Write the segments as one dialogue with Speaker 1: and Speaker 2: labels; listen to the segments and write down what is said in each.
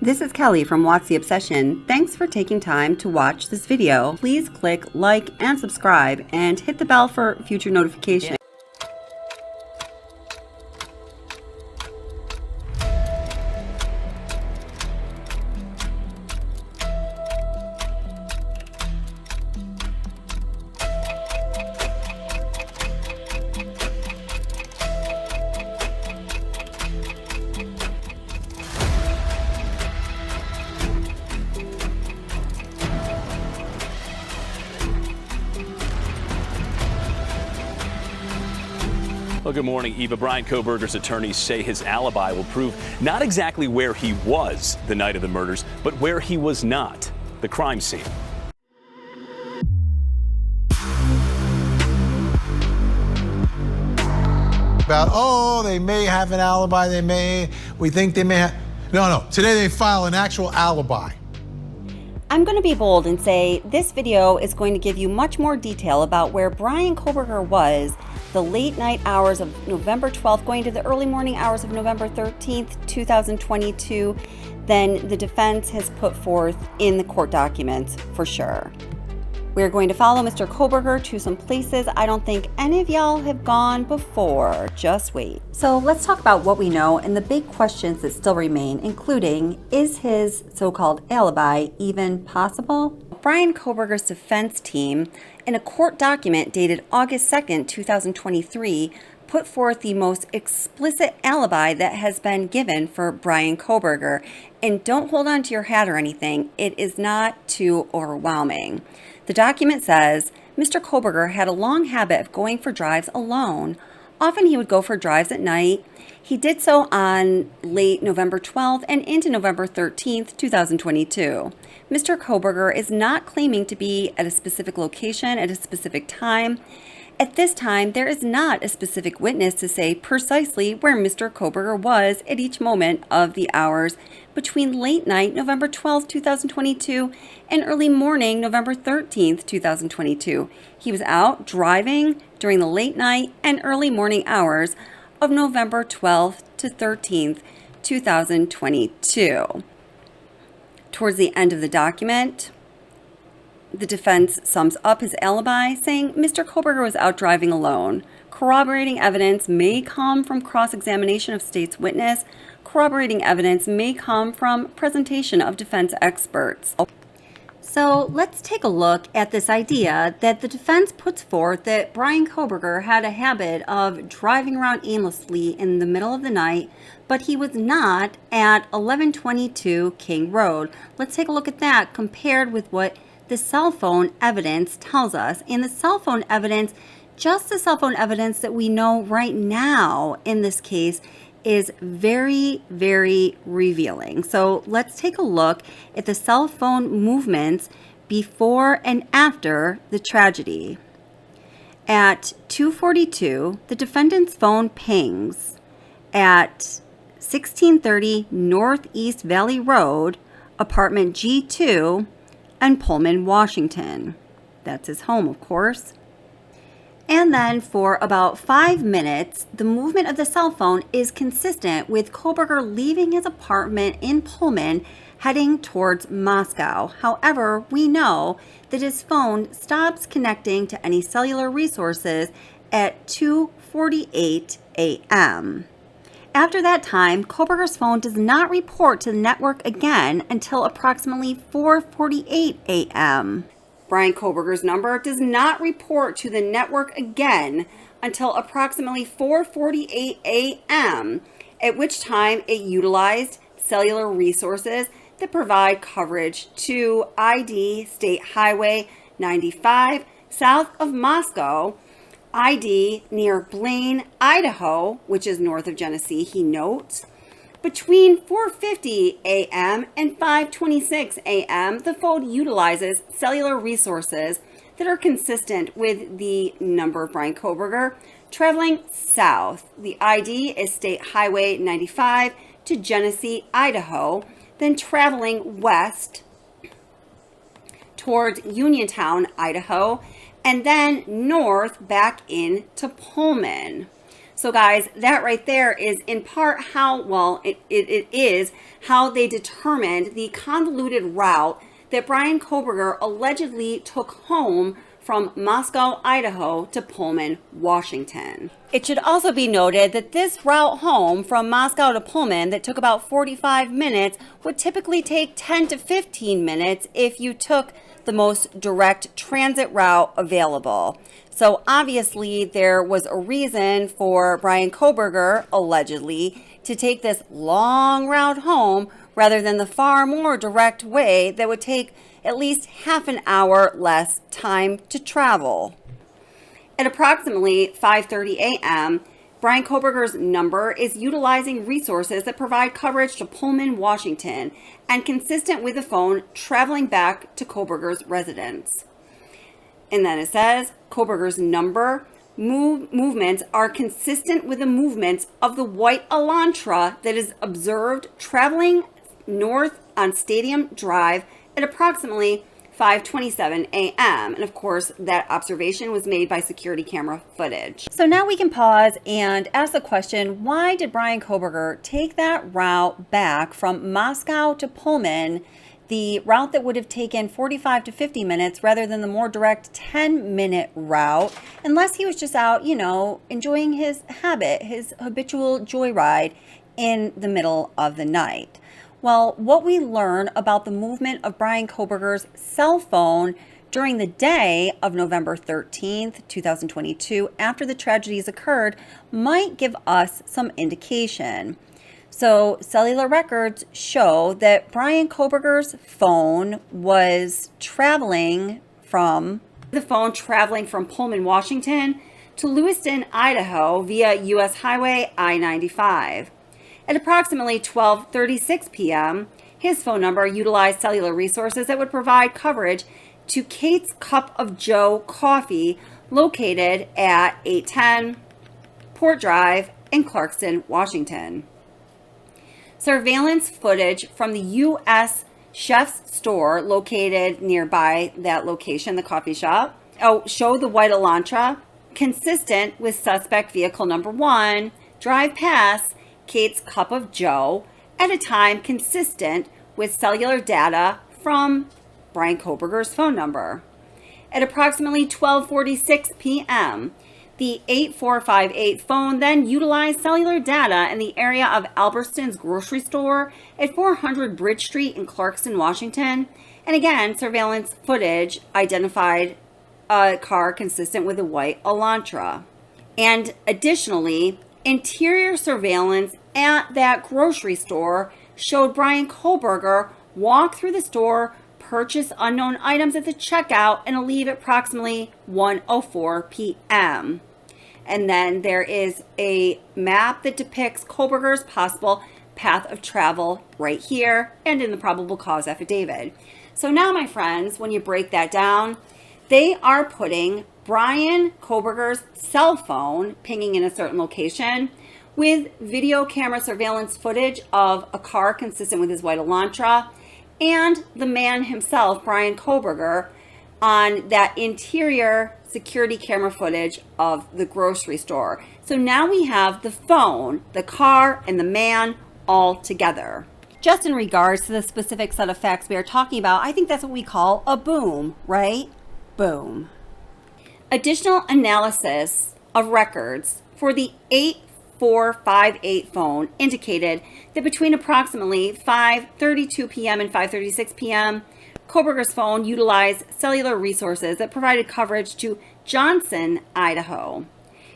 Speaker 1: This is Kelly from Watch the Obsession. Thanks for taking time to watch this video. Please click like and subscribe and hit the bell for future notifications.
Speaker 2: Well, good morning, Eva. Bryan Kohberger's attorneys say his alibi will prove not exactly where he was the night of the murders, but where he was not, the crime scene.
Speaker 3: About, they may have an alibi, we think they may have. No, today they file an actual alibi.
Speaker 1: I'm going to be bold and say this video is going to give you much more detail about where Bryan Kohberger was the late night hours of November 12th, going to the early morning hours of November 13th, 2022, than the defense has put forth in the court documents for sure. We're going to follow Mr. Kohberger to some places I don't think any of y'all have gone before. Just wait. So let's talk about what we know and the big questions that still remain, including, is his so-called alibi even possible? Bryan Kohberger's defense team, in a court document dated August 2nd, 2023, put forth the most explicit alibi that has been given for Bryan Kohberger. And don't hold on to your hat or anything. It is not too overwhelming. The document says Mr. Kohberger had a long habit of going for drives alone. Often he would go for drives at night. He did so on late November 12th and into November 13th, 2022. Mr. Kohberger is not claiming to be at a specific location at a specific time. At this time, there is not a specific witness to say precisely where Mr. Kohberger was at each moment of the hours between late night November 12th, 2022 and early morning November 13th, 2022. He was out driving during the late night and early morning hours of November 12th to 13th, 2022. Towards the end of the document, the defense sums up his alibi, saying Mr. Kohberger was out driving alone. Corroborating evidence may come from cross-examination of state's witness. Corroborating evidence may come from presentation of defense experts. So let's take a look at this idea that the defense puts forth that Bryan Kohberger had a habit of driving around aimlessly in the middle of the night, but he was not at 1122 King Road. Let's take a look at that compared with what the cell phone evidence tells us. And the cell phone evidence, just the cell phone evidence that we know right now in this case, is very, very revealing. So let's take a look at the cell phone movements before and after the tragedy. At 2:42, the defendant's phone pings at 1630 Northeast Valley Road, apartment G2, and Pullman, Washington. That's his home, of course. And then for about 5 minutes, the movement of the cell phone is consistent with Kohberger leaving his apartment in Pullman, heading towards Moscow. However, we know that his phone stops connecting to any cellular resources at 2:48 a.m. After that time, Kohberger's phone does not report to the network again until approximately 4:48 a.m. Bryan Kohberger's number does not report to the network again until approximately 4:48 a.m., at which time it utilized cellular resources that provide coverage to ID State Highway 95 south of Moscow, ID near Blaine, Idaho, which is north of Genesee, he notes. Between 4:50 a.m. and 5:26 a.m., the phone utilizes cellular resources that are consistent with the number of Bryan Kohberger traveling south. The ID is State Highway 95 to Genesee, Idaho, then traveling west towards Uniontown, Idaho, and then north back into Pullman. So guys, that right there is in part how, well, it is how they determined the convoluted route that Bryan Kohberger allegedly took home from Moscow, Idaho to Pullman, Washington. It should also be noted that this route home from Moscow to Pullman that took about 45 minutes would typically take 10 to 15 minutes if you took the most direct transit route available. So obviously there was a reason for Bryan Kohberger, allegedly, to take this long route home rather than the far more direct way that would take at least half an hour less time to travel. At approximately 5:30 a.m., Bryan Kohberger's number is utilizing resources that provide coverage to Pullman, Washington, and consistent with the phone traveling back to Kohberger's residence. And then it says, Kohberger's number movements are consistent with the movements of the white Elantra that is observed traveling north on Stadium Drive at approximately 5:27 a.m. And of course, that observation was made by security camera footage. So now we can pause and ask the question, why did Bryan Kohberger take that route back from Moscow to Pullman, the route that would have taken 45 to 50 minutes rather than the more direct 10-minute route, unless he was just out, enjoying his habitual joyride in the middle of the night? Well, what we learn about the movement of Bryan Kohberger's cell phone during the day of November 13th, 2022, after the tragedies occurred, might give us some indication. So cellular records show that Bryan Kohberger's phone was traveling from Pullman, Washington to Lewiston, Idaho via U.S. Highway I-95. At approximately 12:36 p.m., his phone number utilized cellular resources that would provide coverage to Kate's Cup of Joe Coffee, located at 810 Port Drive in Clarkston, Washington. Surveillance footage from the U.S. Chef's store located nearby that location, the coffee shop, show the white Elantra, consistent with suspect vehicle number 1, drive past Kate's Cup of Joe at a time consistent with cellular data from Bryan Kohberger's phone number. At approximately 12:46 p.m., the 8458 phone then utilized cellular data in the area of Albertson's grocery store at 400 Bridge Street in Clarkston, Washington. And again, surveillance footage identified a car consistent with the white Elantra. And additionally, interior surveillance at that grocery store showed Bryan Kohberger walk through the store, purchase unknown items at the checkout, and leave at approximately 1:04 p.m. And then there is a map that depicts Kohberger's possible path of travel right here and in the probable cause affidavit. So now, my friends, when you break that down, they are putting Bryan Kohberger's cell phone pinging in a certain location with video camera surveillance footage of a car consistent with his white Elantra and the man himself, Bryan Kohberger, on that interior security camera footage of the grocery store. So now we have the phone, the car, and the man all together. Just in regards to the specific set of facts we are talking about, I think that's what we call a boom, right? Boom. Additional analysis of records for the 8458 phone indicated that between approximately 5:32 p.m. and 5:36 p.m., Kohberger's phone utilized cellular resources that provided coverage to Johnson, Idaho.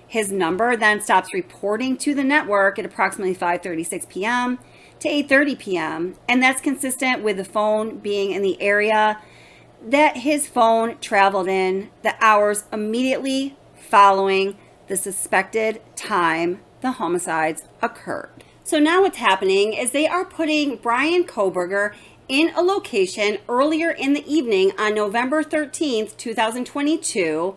Speaker 1: His number then stops reporting to the network at approximately 5:36 p.m. to 8:30 p.m., and that's consistent with the phone being in the area that his phone traveled in the hours immediately following the suspected time the homicides occurred. So now what's happening is they are putting Bryan Kohberger in a location earlier in the evening on November 13th, 2022,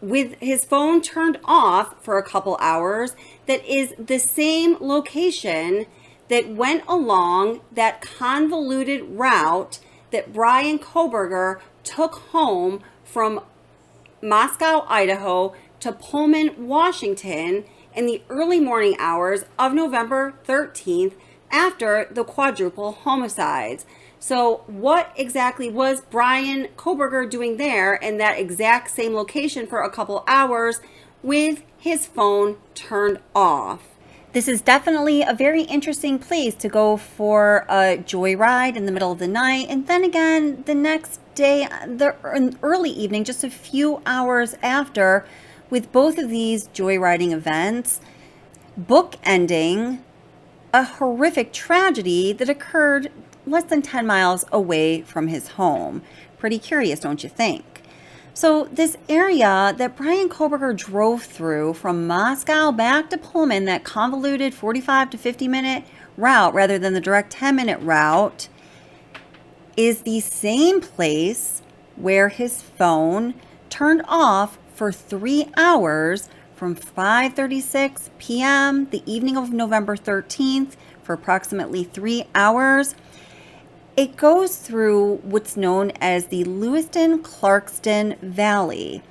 Speaker 1: with his phone turned off for a couple hours, that is the same location that went along that convoluted route that Bryan Kohberger took home from Moscow, Idaho to Pullman, Washington in the early morning hours of November 13th after the quadruple homicides. So what exactly was Bryan Kohberger doing there in that exact same location for a couple hours with his phone turned off? This is definitely a very interesting place to go for a joyride in the middle of the night. And then again, the next day, the early evening, just a few hours after, with both of these joyriding events, bookending a horrific tragedy that occurred less than 10 miles away from his home. Pretty curious, don't you think? So this area that Bryan Kohberger drove through from Moscow back to Pullman, that convoluted 45 to 50 minute route rather than the direct 10-minute route, is the same place where his phone turned off for 3 hours from 5:36 p.m. the evening of November 13th for approximately 3 hours. It goes through what's known as the Lewiston-Clarkston Valley.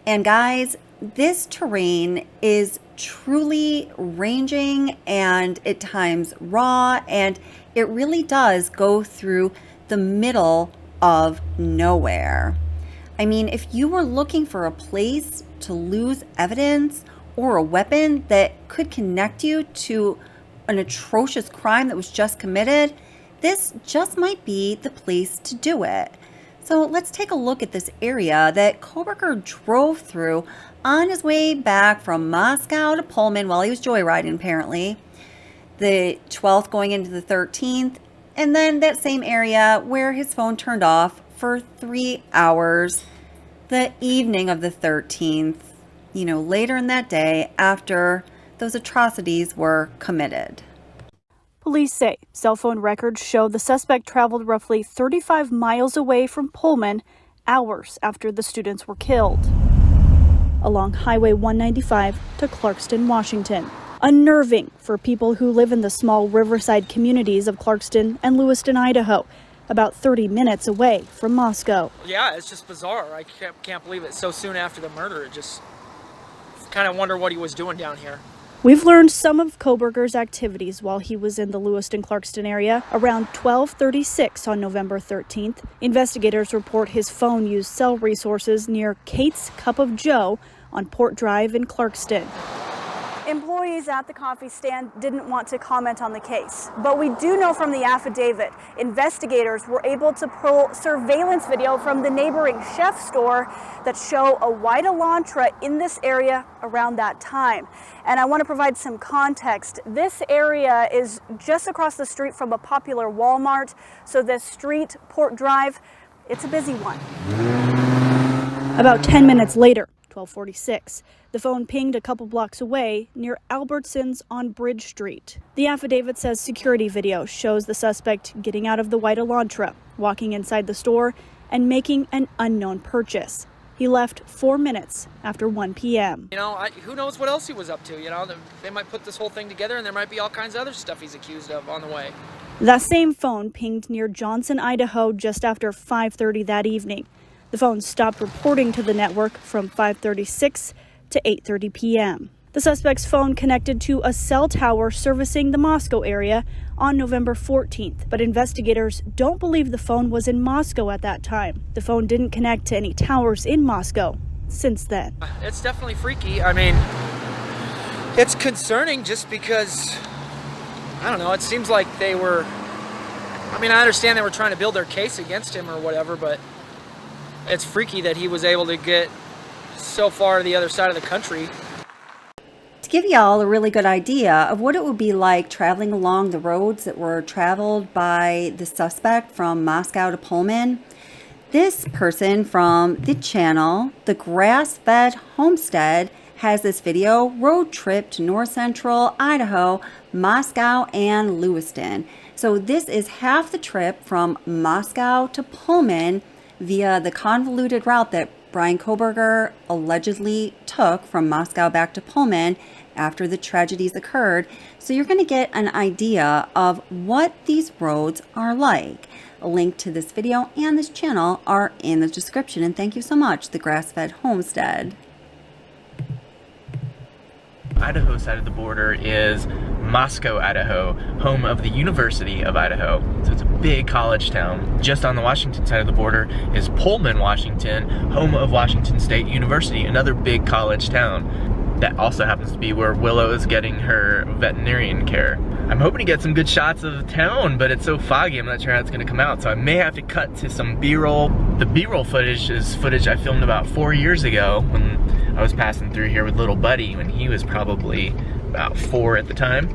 Speaker 1: And guys, this terrain is truly ranging and at times raw, and it really does go through the middle of nowhere. I mean, if you were looking for a place to lose evidence or a weapon that could connect you to an atrocious crime that was just committed, this just might be the place to do it. So let's take a look at this area that Kohberger drove through on his way back from Moscow to Pullman while he was joyriding, apparently. The 12th going into the 13th, and then that same area where his phone turned off for 3 hours the evening of the 13th, later in that day after those atrocities were committed.
Speaker 4: Police say cell phone records show the suspect traveled roughly 35 miles away from Pullman hours after the students were killed, along Highway 195 to Clarkston, Washington. Unnerving for people who live in the small riverside communities of Clarkston and Lewiston, Idaho, about 30 minutes away from Moscow.
Speaker 5: Yeah, it's just bizarre. I can't believe it so soon after the murder. It just kind of wonder what he was doing down here.
Speaker 4: We've learned some of Kohberger's activities while he was in the Lewiston-Clarkston area. Around 12:36 on November 13th, investigators report his phone used cell resources near Kate's Cup of Joe on Port Drive in Clarkston. Employees at the coffee stand didn't want to comment on the case, but we do know from the affidavit, investigators were able to pull surveillance video from the neighboring chef store that show a white Elantra in this area around that time. And I want to provide some context. This area is just across the street from a popular Walmart, so this street, Port Drive, it's a busy one. About 10 minutes later, 12:46, the phone pinged a couple blocks away near Albertsons on Bridge Street. The affidavit says security video shows the suspect getting out of the white Elantra, walking inside the store, and making an unknown purchase. He left 4 minutes after 1 p.m.
Speaker 5: Who knows what else he was up to? They might put this whole thing together and there might be all kinds of other stuff he's accused of on the way.
Speaker 4: That same phone pinged near Johnson, Idaho just after 5:30 that evening. The phone stopped reporting to the network from 5:36 to 8:30 p.m. The suspect's phone connected to a cell tower servicing the Moscow area on November 14th, but investigators don't believe the phone was in Moscow at that time. The phone didn't connect to any towers in Moscow since then.
Speaker 5: It's definitely freaky. I mean, it's concerning just because, I don't know, it seems like I understand they were trying to build their case against him or whatever, but it's freaky that he was able to get so far to the other side of the country.
Speaker 1: To give y'all a really good idea of what it would be like traveling along the roads that were traveled by the suspect from Moscow to Pullman, this person from the channel, The Grass-Fed Homestead, has this video road trip to north central Idaho, Moscow, and Lewiston. So this is half the trip from Moscow to Pullman via the convoluted route that Bryan Kohberger allegedly took from Moscow back to Pullman after the tragedies occurred. So you're going to get an idea of what these roads are like. A link to this video and this channel are in the description. And thank you so much, The Grass-Fed Homestead.
Speaker 6: Idaho side of the border is Moscow, Idaho, home of the University of Idaho. So it's a big college town. Just on the Washington side of the border is Pullman, Washington, home of Washington State University, another big college town. That also happens to be where Willow is getting her veterinarian care. I'm hoping to get some good shots of town, but it's so foggy, I'm not sure how it's gonna come out. So I may have to cut to some B-roll. The B-roll footage is footage I filmed about 4 years ago when I was passing through here with little buddy when he was probably about 4 at the time.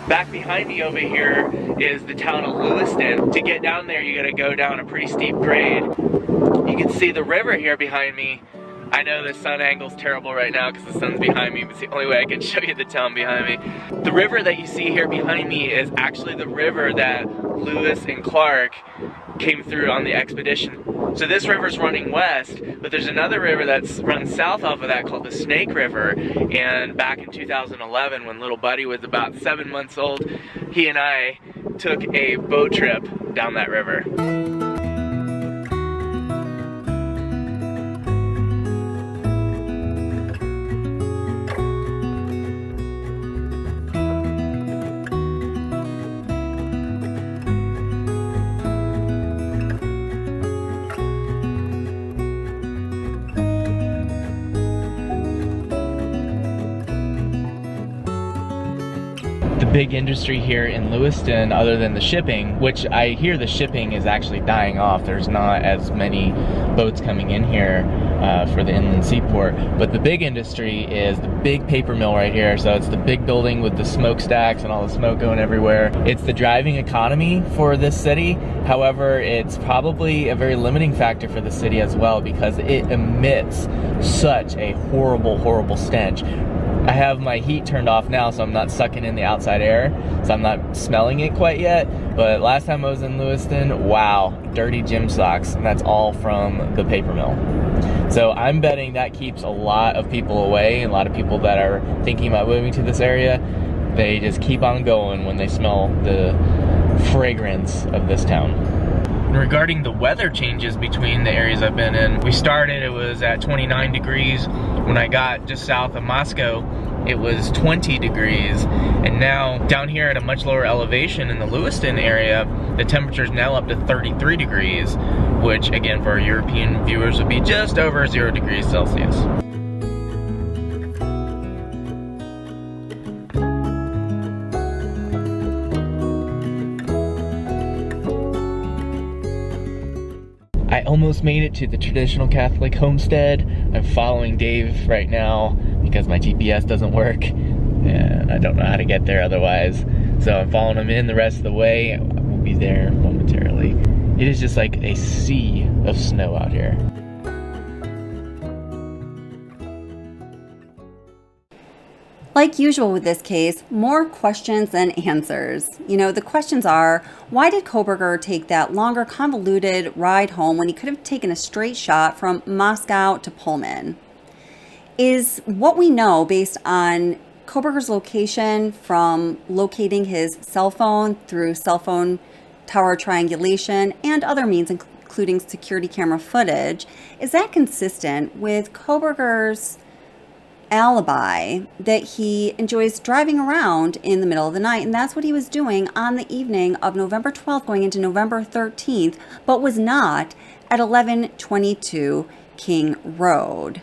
Speaker 6: Back behind me over here is the town of Lewiston. To get down there, you gotta go down a pretty steep grade. You can see the river here behind me. I know the sun angle's terrible right now because the sun's behind me, but it's the only way I can show you the town behind me. The river that you see here behind me is actually the river that Lewis and Clark came through on the expedition. So this river's running west, but there's another river that's runs south off of that called the Snake River. And back in 2011, when little buddy was about 7 months old, he and I took a boat trip down that river. The big industry here in Lewiston, other than the shipping, which I hear the shipping is actually dying off. There's not as many boats coming in here for the inland seaport. But the big industry is the big paper mill right here. So it's the big building with the smokestacks and all the smoke going everywhere. It's the driving economy for this city. However, it's probably a very limiting factor for the city as well because it emits such a horrible, horrible stench. I have my heat turned off now, so I'm not sucking in the outside air, so I'm not smelling it quite yet. But last time I was in Lewiston, wow, dirty gym socks, and that's all from the paper mill. So I'm betting that keeps a lot of people away, and a lot of people that are thinking about moving to this area, they just keep on going when they smell the fragrance of this town. And regarding the weather changes between the areas I've been in, we started, it was at 29 degrees. When I got just south of Moscow, it was 20 degrees. And now down here at a much lower elevation in the Lewiston area, the temperature is now up to 33 degrees, which again for our European viewers would be just over 0 degrees Celsius. I almost made it to the traditional Catholic homestead. I'm following Dave right now because my GPS doesn't work and I don't know how to get there otherwise. So I'm following him in the rest of the way. We'll be there momentarily. It is just like a sea of snow out here.
Speaker 1: Like usual with this case, more questions than answers. You know, the questions are, why did Kohberger take that longer, convoluted ride home when he could have taken a straight shot from Moscow to Pullman? Is what we know based on Kohberger's location from locating his cell phone through cell phone tower triangulation and other means, including security camera footage, is that consistent with Kohberger's alibi that he enjoys driving around in the middle of the night, and that's what he was doing on the evening of November 12th going into November 13th, but was not at 1122 King Road?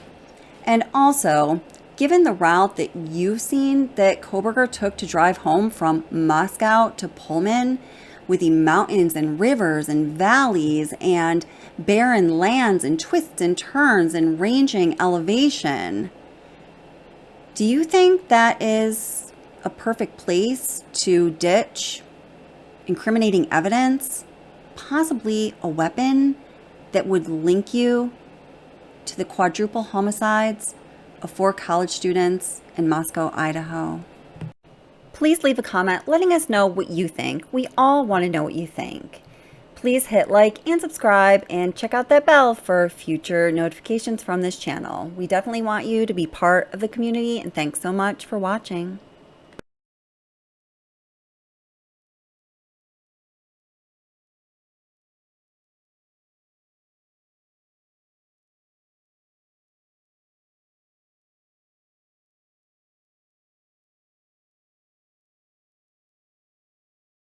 Speaker 1: And also, given the route that you've seen that Kohberger took to drive home from Moscow to Pullman, with the mountains and rivers and valleys and barren lands and twists and turns and ranging elevation, do you think that is a perfect place to ditch incriminating evidence, possibly a weapon that would link you to the quadruple homicides of 4 college students in Moscow, Idaho. Please leave a comment letting us know what you think. We all want to know what you think. Please hit like and subscribe and check out that bell for future notifications from this channel. We definitely want you to be part of the community, and thanks so much for watching.